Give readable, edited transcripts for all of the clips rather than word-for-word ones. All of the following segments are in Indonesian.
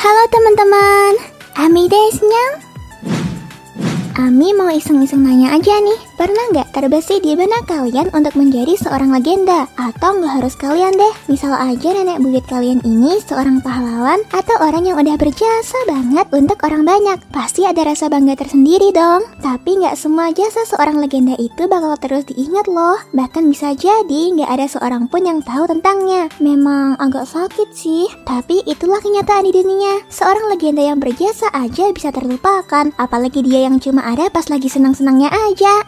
Halo teman-teman, Ami desnya. Ami mau iseng-iseng nanya aja nih, pernah nggak terbesit di benak kalian untuk menjadi seorang legenda? Atau nggak harus kalian deh, misal aja nenek buyut kalian ini seorang pahlawan atau orang yang udah berjasa banget untuk orang banyak. Pasti ada rasa bangga tersendiri dong. Tapi nggak semua jasa seorang legenda itu bakal terus diingat loh. Bahkan bisa jadi nggak ada seorang pun yang tahu tentangnya. Memang agak sakit sih, tapi itulah kenyataan di dunia. Seorang legenda yang berjasa aja bisa terlupakan, apalagi dia yang cuma ada pas lagi senang-senangnya aja.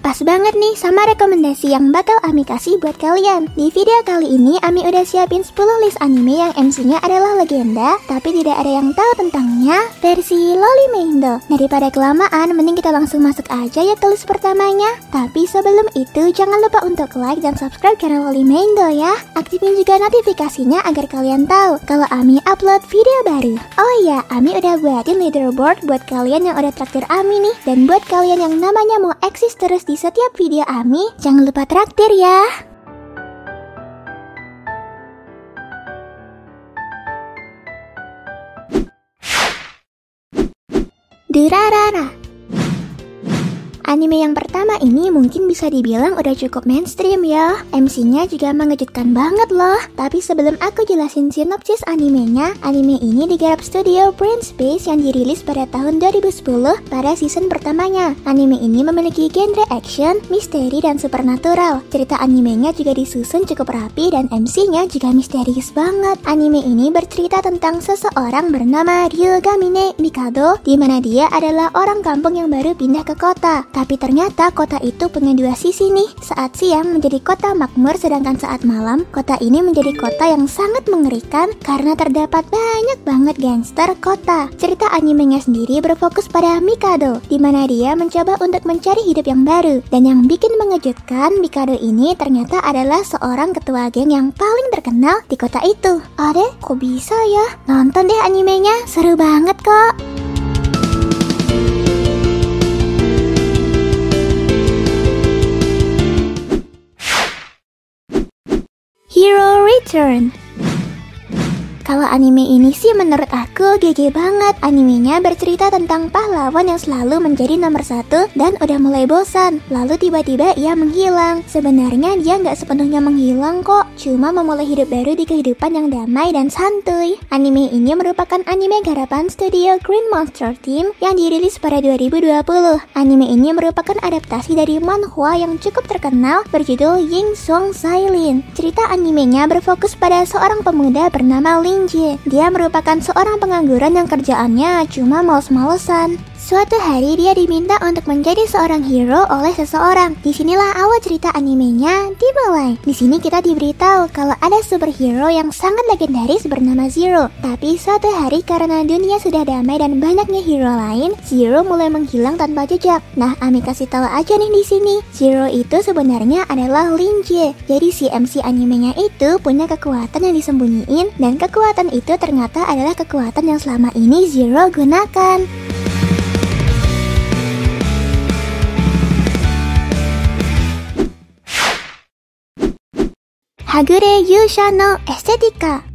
Pas banget nih sama rekomendasi yang bakal Ami kasih buat kalian. Di video kali ini Ami udah siapin 10 list anime yang MC-nya adalah legenda, tapi tidak ada yang tahu tentangnya versi Loli Meindo. Daripada kelamaan, mending kita langsung masuk aja ya ke list pertamanya. Tapi sebelum itu jangan lupa untuk like dan subscribe channel Loli Meindo ya. Aktifin juga notifikasinya agar kalian tahu kalau Ami upload video baru. Oh iya, Ami udah buatin leaderboard buat kalian yang udah traktir Ami nih. Dan buat kalian yang namanya mau eksis terus di setiap video Ami, jangan lupa traktir ya. Durarara. Anime yang pertama ini mungkin bisa dibilang udah cukup mainstream ya. MC-nya juga mengejutkan banget loh. Tapi sebelum aku jelasin sinopsis animenya, anime ini digarap studio Brain Space yang dirilis pada tahun 2010 pada season pertamanya. Anime ini memiliki genre action, misteri, dan supernatural. Cerita animenya juga disusun cukup rapi dan MC-nya juga misterius banget. Anime ini bercerita tentang seseorang bernama Ryugamine Mikado, di mana dia adalah orang kampung yang baru pindah ke kota. Tapi ternyata kota itu punya dua sisi nih. Saat siang menjadi kota makmur, sedangkan saat malam kota ini menjadi kota yang sangat mengerikan karena terdapat banyak banget gangster kota. Cerita animenya sendiri berfokus pada Mikado, di mana dia mencoba untuk mencari hidup yang baru. Dan yang bikin mengejutkan, Mikado ini ternyata adalah seorang ketua geng yang paling terkenal di kota itu. Ade, kok bisa ya? Nonton deh animenya, seru banget kok. Hero Return. Kalau anime ini sih menurut aku GG banget. Animenya bercerita tentang pahlawan yang selalu menjadi nomor satu dan udah mulai bosan. Lalu tiba-tiba ia menghilang. Sebenarnya dia nggak sepenuhnya menghilang kok, cuma memulai hidup baru di kehidupan yang damai dan santuy. Anime ini merupakan anime garapan studio Green Monster Team yang dirilis pada 2020. Anime ini merupakan adaptasi dari manhwa yang cukup terkenal berjudul Ying Song Sailin. Cerita animenya berfokus pada seorang pemuda bernama Lin. Dia merupakan seorang pengangguran yang kerjaannya cuma males-malesan. Suatu hari dia diminta untuk menjadi seorang hero oleh seseorang. Disinilah awal cerita animenya dimulai. Di sini kita diberitahu kalau ada superhero yang sangat legendaris bernama Zero. Tapi suatu hari karena dunia sudah damai dan banyaknya hero lain, Zero mulai menghilang tanpa jejak. Nah, Ami kasih tahu aja nih di sini. Zero itu sebenarnya adalah Lin Jie. Jadi si MC animenya itu punya kekuatan yang disembunyiin, dan kekuatan itu ternyata adalah kekuatan yang selama ini Zero gunakan. Hagure Yusha no Estetika.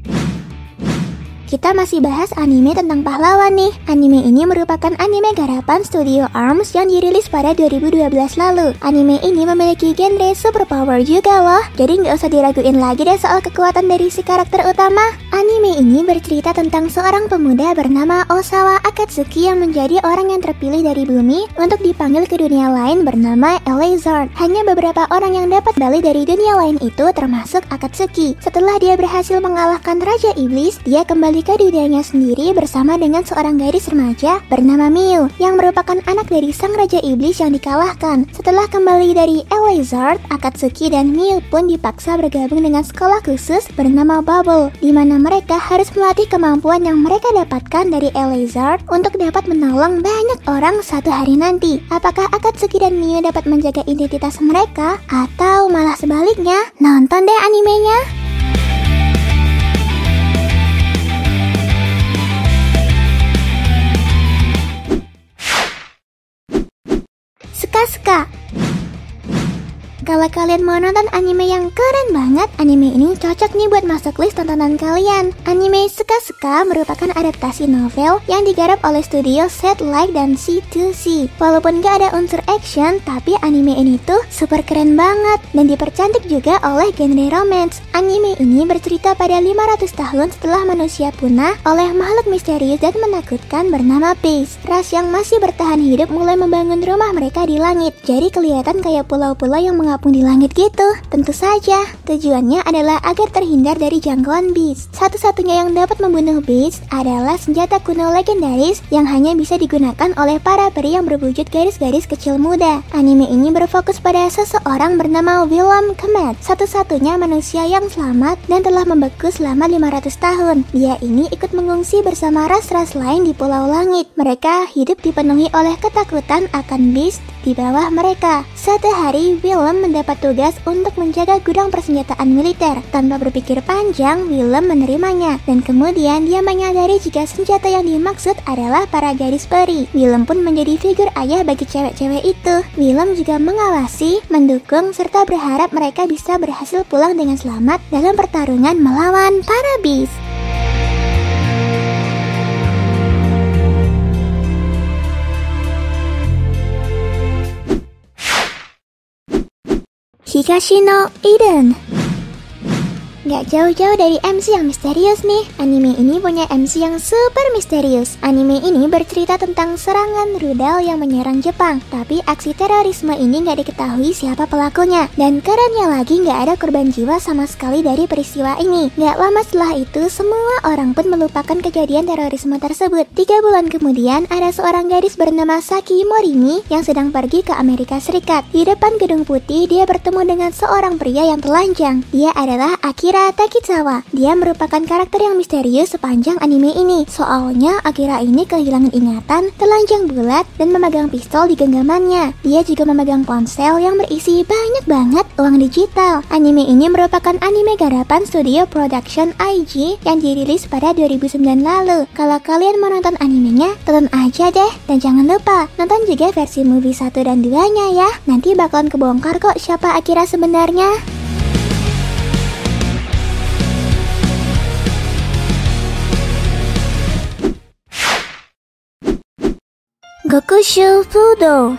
Kita masih bahas anime tentang pahlawan nih. Anime ini merupakan anime garapan Studio Arms yang dirilis pada 2012 lalu. Anime ini memiliki genre superpower juga loh. Jadi nggak usah diraguin lagi deh soal kekuatan dari si karakter utama. Anime ini bercerita tentang seorang pemuda bernama Osawa Akatsuki yang menjadi orang yang terpilih dari bumi untuk dipanggil ke dunia lain bernama Elizard. Hanya beberapa orang yang dapat balik dari dunia lain itu termasuk Akatsuki. Setelah dia berhasil mengalahkan Raja Iblis, dia kembali ke dunianya sendiri bersama dengan seorang gadis remaja bernama Miu yang merupakan anak dari sang Raja Iblis yang dikalahkan. Setelah kembali dari Elizard, Akatsuki dan Miu pun dipaksa bergabung dengan sekolah khusus bernama Bubble, di mana mereka harus melatih kemampuan yang mereka dapatkan dari Elizard untuk dapat menolong banyak orang suatu hari nanti. Apakah Akatsuki dan Miu dapat menjaga identitas mereka atau malah sebaliknya? Nonton deh animenya. Ska-ska. Kalau kalian mau nonton anime yang keren banget, anime ini cocok nih buat masuk list tontonan kalian. Anime Suka-Suka merupakan adaptasi novel yang digarap oleh studio Satellite dan C2C. Walaupun gak ada unsur action, tapi anime ini tuh super keren banget dan dipercantik juga oleh genre romance. Anime ini bercerita pada 500 tahun setelah manusia punah oleh makhluk misterius dan menakutkan bernama Beast. Ras yang masih bertahan hidup mulai membangun rumah mereka di langit, jadi kelihatan kayak pulau-pulau yang mengapung di langit gitu. Tentu saja, tujuannya adalah agar terhindar dari jangkauan Beast. Satu-satunya yang dapat membunuh Beast adalah senjata kuno legendaris yang hanya bisa digunakan oleh para peri yang berwujud garis-garis kecil muda. Anime ini berfokus pada seseorang bernama Willem Kemet, satu-satunya manusia yang selamat dan telah membeku selama 500 tahun. Dia ini ikut mengungsi bersama ras-ras lain di Pulau Langit. Mereka hidup dipenuhi oleh ketakutan akan Beast di bawah mereka. Suatu hari, Willem mendapat tugas untuk menjaga gudang persenjataan militer. Tanpa berpikir panjang, Willem menerimanya. Dan kemudian dia menyadari jika senjata yang dimaksud adalah para gadis peri. Willem pun menjadi figur ayah bagi cewek-cewek itu. Willem juga mengawasi, mendukung, serta berharap mereka bisa berhasil pulang dengan selamat dalam pertarungan melawan para Beast. Higashi no Eden. Gak jauh-jauh dari MC yang misterius nih. Anime ini punya MC yang super misterius. Anime ini bercerita tentang serangan rudal yang menyerang Jepang. Tapi aksi terorisme ini gak diketahui siapa pelakunya. Dan kerennya lagi gak ada korban jiwa sama sekali dari peristiwa ini. Gak lama setelah itu, semua orang pun melupakan kejadian terorisme tersebut. 3 bulan kemudian, ada seorang gadis bernama Saki Morimi yang sedang pergi ke Amerika Serikat. Di depan Gedung Putih, dia bertemu dengan seorang pria yang telanjang. Dia adalah Akira Takizawa. Dia merupakan karakter yang misterius sepanjang anime ini. Soalnya Akira ini kehilangan ingatan, telanjang bulat, dan memegang pistol di genggamannya. Dia juga memegang ponsel yang berisi banyak banget uang digital. Anime ini merupakan anime garapan studio Production IG yang dirilis pada 2009 lalu. Kalau kalian mau nonton animenya, tonton aja deh. Dan jangan lupa, nonton juga versi movie 1 dan 2-nya ya. Nanti bakalan kebongkar kok siapa Akira sebenarnya. Gokushu Fudo.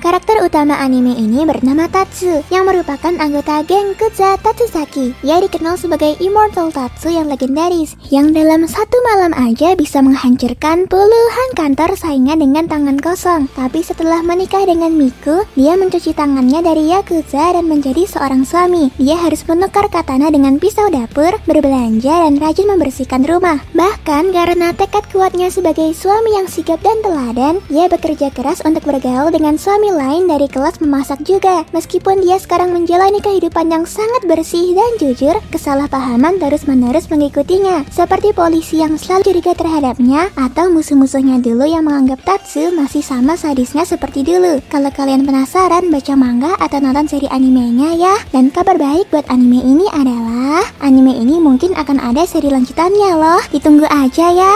Karakter utama anime ini bernama Tatsu, yang merupakan anggota geng Kuza Tatsusaki. Ia dikenal sebagai Immortal Tatsu yang legendaris, yang dalam satu malam aja bisa menghancurkan puluhan kantor saingan dengan tangan kosong. Tapi setelah menikah dengan Miku, dia mencuci tangannya dari Yakuza dan menjadi seorang suami. Dia harus menukar katana dengan pisau dapur, berbelanja, dan rajin membersihkan rumah. Bahkan karena tekad kuatnya sebagai suami yang sigap dan teladan, dia bekerja keras untuk bergaul dengan suami lain dari kelas memasak juga. Meskipun dia sekarang menjalani kehidupan yang sangat bersih dan jujur, kesalahpahaman terus-menerus mengikutinya, seperti polisi yang selalu curiga terhadapnya atau musuh-musuhnya dulu yang menganggap Tatsu masih sama sadisnya seperti dulu. Kalau kalian penasaran, baca manga atau nonton seri animenya ya. Dan kabar baik buat anime ini adalah anime ini mungkin akan ada seri lanjutannya loh. Ditunggu aja ya.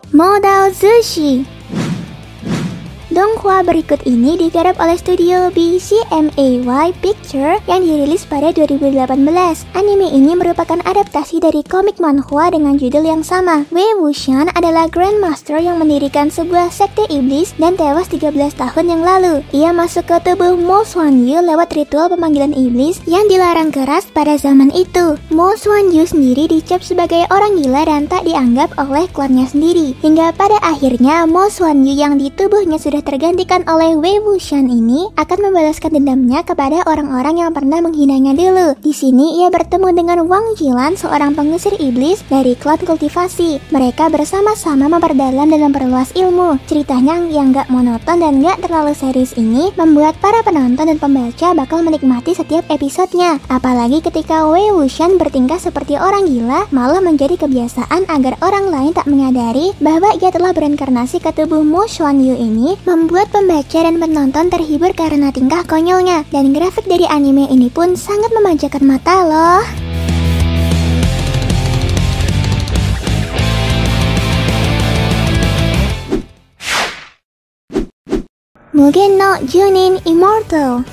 Modal Zushi. Donghua berikut ini digarap oleh studio BCMAY Picture yang dirilis pada 2018. Anime ini merupakan adaptasi dari komik manhwa dengan judul yang sama. Wei Wuxian adalah Grandmaster yang mendirikan sebuah sekte iblis dan tewas 13 tahun yang lalu. Ia masuk ke tubuh Mo Xuanyu lewat ritual pemanggilan iblis yang dilarang keras pada zaman itu. Mo Xuanyu sendiri dicap sebagai orang gila dan tak dianggap oleh klannya sendiri. Hingga pada akhirnya Mo Xuanyu yang di tubuhnya sudah tergantikan oleh Wei Wuxian ini akan membalaskan dendamnya kepada orang-orang yang pernah menghinanya dulu. Di sini ia bertemu dengan Wang Jilan, seorang pengusir iblis dari klan kultivasi. Mereka bersama-sama memperdalam dan memperluas ilmu. Ceritanya yang gak monoton dan gak terlalu serius ini membuat para penonton dan pembaca bakal menikmati setiap episodenya. Apalagi ketika Wei Wuxian bertingkah seperti orang gila, malah menjadi kebiasaan agar orang lain tak menyadari bahwa ia telah bereinkarnasi ke tubuh Mo Xuanyu ini, membuat pembaca dan penonton terhibur karena tingkah konyolnya. Dan grafik dari anime ini pun sangat memanjakan mata loh. Mugen no Junin Immortal.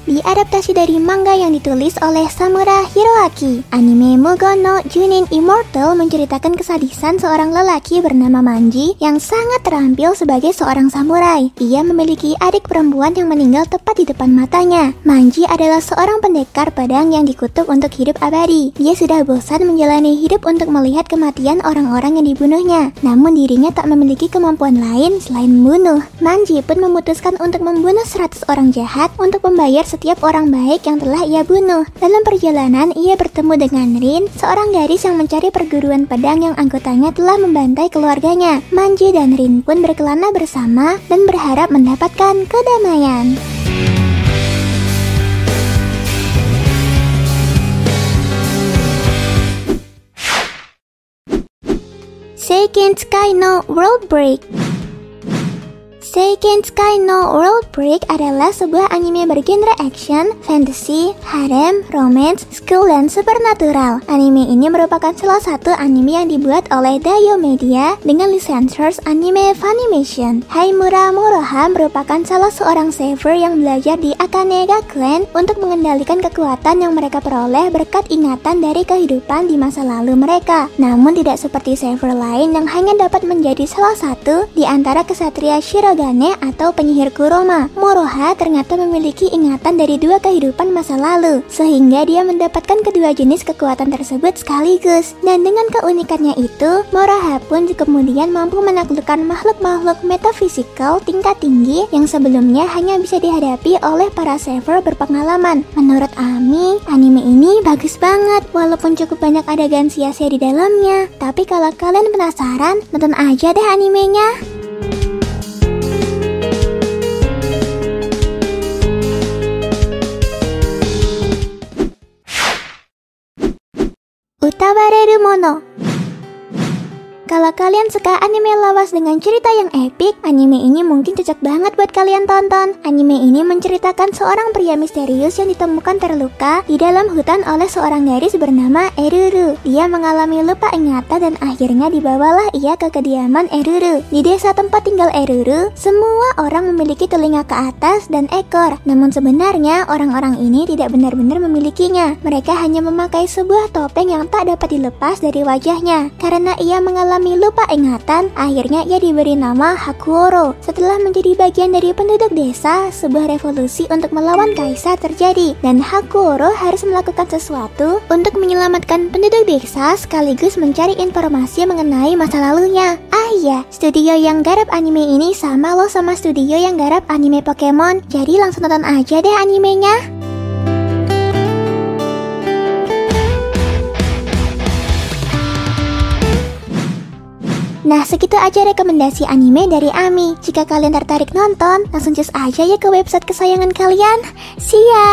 Diadaptasi dari manga yang ditulis oleh Samura Hiroaki. Anime Mugen no Junin Immortal menceritakan kesadisan seorang lelaki bernama Manji yang sangat terampil sebagai seorang samurai. Ia memiliki adik perempuan yang meninggal tepat di depan matanya. Manji adalah seorang pendekar pedang yang dikutuk untuk hidup abadi. Dia sudah bosan menjalani hidup untuk melihat kematian orang-orang yang dibunuhnya. Namun dirinya tak memiliki kemampuan lain selain membunuh. Manji pun memutuskan untuk membunuh 100 orang jahat untuk membayar setiap orang baik yang telah ia bunuh. Dalam perjalanan, ia bertemu dengan Rin, seorang gadis yang mencari perguruan pedang yang anggotanya telah membantai keluarganya. Manji dan Rin pun berkelana bersama dan berharap mendapatkan kedamaian. Seiken no World Break. Seiken no World Break adalah sebuah anime bergenre action, fantasy, harem, romance, school, dan supernatural. Anime ini merupakan salah satu anime yang dibuat oleh Dayo Media dengan licensors anime Funimation. Haimura Moroha merupakan salah seorang saver yang belajar di Akane Gakuen untuk mengendalikan kekuatan yang mereka peroleh berkat ingatan dari kehidupan di masa lalu mereka. Namun tidak seperti saver lain yang hanya dapat menjadi salah satu di antara kesatria Shirogane atau penyihir Kuroma. Moroha ternyata memiliki ingatan dari dua kehidupan masa lalu, sehingga dia mendapatkan kedua jenis kekuatan tersebut sekaligus. Dan dengan keunikannya itu, Moroha pun kemudian mampu menaklukkan makhluk-makhluk metafisikal tingkat tinggi yang sebelumnya hanya bisa dihadapi oleh para saver berpengalaman. Menurut Ami, anime ini bagus banget, walaupun cukup banyak adegan sia-sia di dalamnya. Tapi kalau kalian penasaran, nonton aja deh animenya. Utawareru Mono. Kalau kalian suka anime lawas dengan cerita yang epik, anime ini mungkin cocok banget buat kalian tonton. Anime ini menceritakan seorang pria misterius yang ditemukan terluka di dalam hutan oleh seorang gadis bernama Eruru. Dia mengalami lupa ingatan dan akhirnya dibawalah ia ke kediaman Eruru. Di desa tempat tinggal Eruru, semua orang memiliki telinga ke atas dan ekor. Namun sebenarnya orang-orang ini tidak benar-benar memilikinya. Mereka hanya memakai sebuah topeng yang tak dapat dilepas dari wajahnya. Karena ia mengalami lupa ingatan, akhirnya ia diberi nama Hakuoro. Setelah menjadi bagian dari penduduk desa, sebuah revolusi untuk melawan kaisar terjadi, dan Hakuoro harus melakukan sesuatu untuk menyelamatkan penduduk desa sekaligus mencari informasi mengenai masa lalunya. Ah iya, studio yang garap anime ini sama loh sama studio yang garap anime Pokemon, jadi langsung tonton aja deh animenya. Nah, segitu aja rekomendasi anime dari Ami. Jika kalian tertarik nonton, langsung cus aja ya ke website kesayangan kalian. See ya!